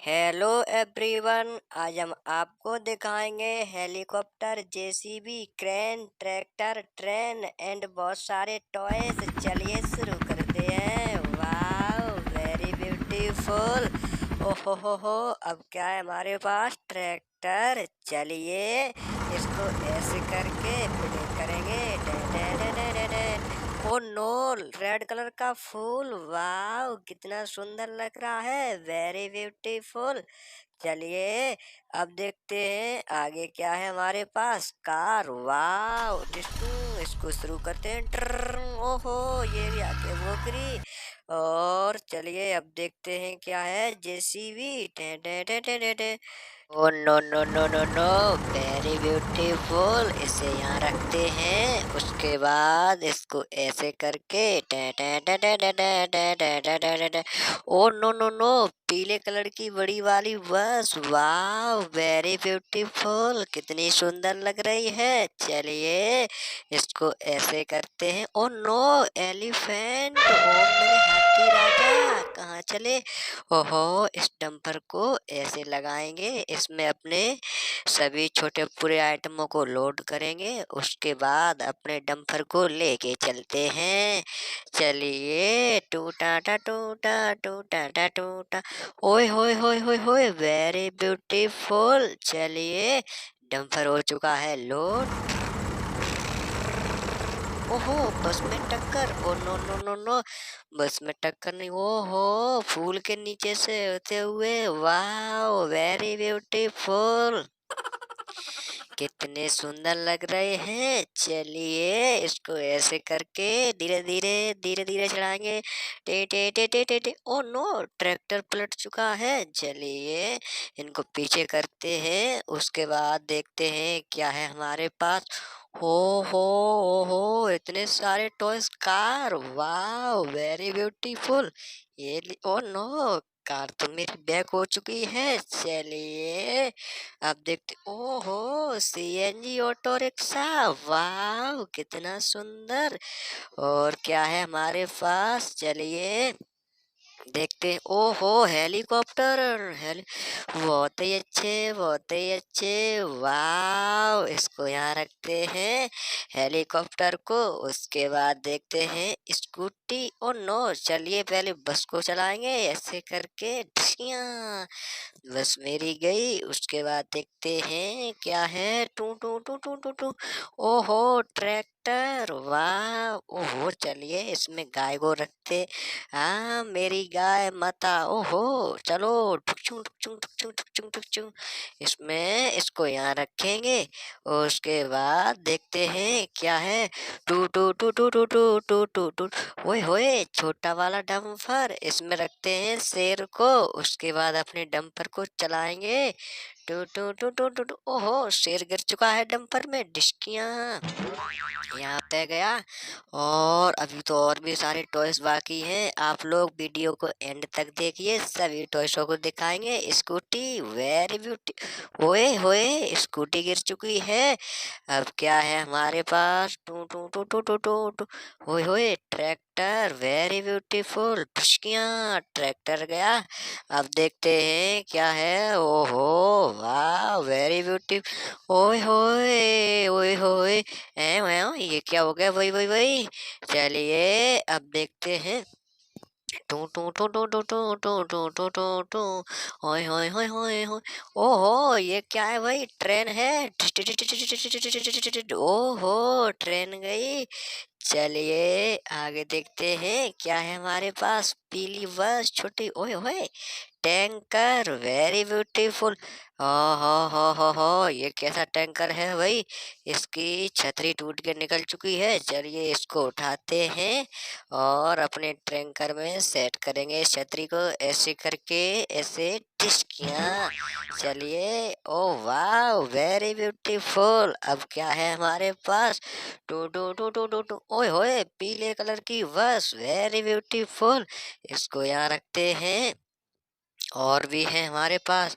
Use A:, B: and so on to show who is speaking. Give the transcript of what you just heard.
A: Hello everyone. आज हम आपको दिखाएंगे helicopter, JCB, crane, tractor, train and बहुत सारे टॉयज। चलिए शुरू करते हैं। Wow, very beautiful. ओहो हो, अब क्या है हमारे पास? ट्रैक्टर। चलिए इसको ऐसे करके प्ले करेंगे। डे डे डे डे डे डे। ओ नो, रेड कलर का फूल। वाओ, कितना सुंदर लग रहा है। Very beautiful. चलिए अब देखते हैं आगे क्या है हमारे पास। कार। वाओ, इसको शुरू करते हैं। ओहो, ये भी आके वो गिरी। और चलिए अब देखते हैं क्या है। जेसीबी। टे टे टे टे टे टे। Oh no no no no no, very beautiful. इसे यहाँ रखते हैं। उसके बाद इसको ऐसे करके टे टे टे टे टे टे टे टे टे टे टे टे। ओ नो नो नो, पीले कलर की बड़ी वाली बस। वाह, वेरी ब्यूटीफुल। कितनी सुंदर लग रही है। चलिए इसको ऐसे करते हैं। Oh no, elephant. ओ मेरे हाथी राजा, कहाँ चले? ओहो, इस डंपर को ऐसे लगाएंगे। इसमें अपने सभी छोटे पूरे आइटमों को लोड करेंगे। उसके बाद अपने डंपर को लेके चलते हैं। चलिए टूटा टा टूटा टूटा टा टूटा। ओए होए होए होए होए, वेरी ब्यूटीफुल। चलिए डंपर हो चुका है लोड। ओहो, बस में टक्कर। Oh no no no no, bus में टक्कर नहीं। ओहो, फूल के नीचे से होते हुए। वाह, वेरी ब्यूटीफुल। कितने सुंदर लग रहे हैं। चलिए इसको ऐसे करके धीरे धीरे चढ़ाएंगे। टे टे टे टे टे टे। ओ नो, ट्रैक्टर पलट चुका है। चलिए इनको पीछे करते हैं। उसके बाद देखते हैं क्या है हमारे पास। हो हो हो, इतने सारे टॉयज। कार। वाह, very beautiful. Oh no, car तो मेरी बैक हो चुकी है। चलिए अब देखते। ओहो, सीएनजी ऑटो रिक्शा। वाह, कितना सुंदर। और क्या है हमारे पास? चलिए देखते हैं। ओहो, हेलीकॉप्टर। हेली बहुत ही अच्छे, बहुत ही अच्छे। वाह, इसको यहाँ रखते हैं हेलीकॉप्टर को। उसके बाद देखते हैं स्कूटी। ओ नो, चलिए पहले बस को चलाएंगे ऐसे करके। ढियां, बस मेरी गई। उसके बाद देखते हैं क्या है। टू टू टू टू टू टू। ओहो, ट्रैक्टर। वाह, ओहो, चलिए इसमें गाय को रखते। हाँ, मेरी गाय माता। ओहो, चलो टुकचुं टुकचुं टुकचुं टुकचुं टुकचुं। इसमें इसको यहाँ रखेंगे। और उसके बाद देखते हैं क्या है। टू टू टू टू टू टू टू टू टू। ओए होए, छोटा वाला डम्पर। इसमें रखते हैं शेर को। उसके बाद अपने डंपर को चलाएंगे। टू टू टू टू टू टू। ओहो, शेर गिर चुका है डंपर में। डिस्कियां यहाँ पे गया। और अभी तो और भी सारे टॉयज बाकी हैं। आप लोग वीडियो को एंड तक देखिए, सभी टॉयसों को दिखाएंगे। Scooty, very beauty. ओए होए, स्कूटी गिर चुकी है। अब क्या है हमारे पास? टू टू टू टू टू टू टू। ओए होए, ट्रैक्टर, वेरी ब्यूटीफुल। टुस्कियां, ट्रैक्टर गया। अब देखते हैं क्या है। ओहो, वाह, वेरी ब्यूटी। ओए होए, ये क्या हो गया? वही वही वही। चलिए अब देखते हैं। टू टू टू टू टू टू टू टू टू टू टू। ओए होए होए होए होए। ओहो, ये क्या है भाई? ट्रेन है। ओहो, ट्रेन गई। चलिए आगे देखते हैं क्या है हमारे पास। पीली बस छोटी। ओए होए, टैंकर, वेरी ब्यूटीफुल। हो, ये कैसा टैंकर है भाई? इसकी छतरी टूट के निकल चुकी है। चलिए इसको उठाते हैं और अपने टैंकर में सेट करेंगे इस छतरी को ऐसे करके। ऐसे टिस्कियाँ। चलिए, ओ वाह, वेरी ब्यूटीफुल। अब क्या है हमारे पास? टू टू टू टू टू टू। ओए होए, पीले कलर की बस, वेरी ब्यूटीफुल। इसको यहाँ रखते हैं। और भी है हमारे पास।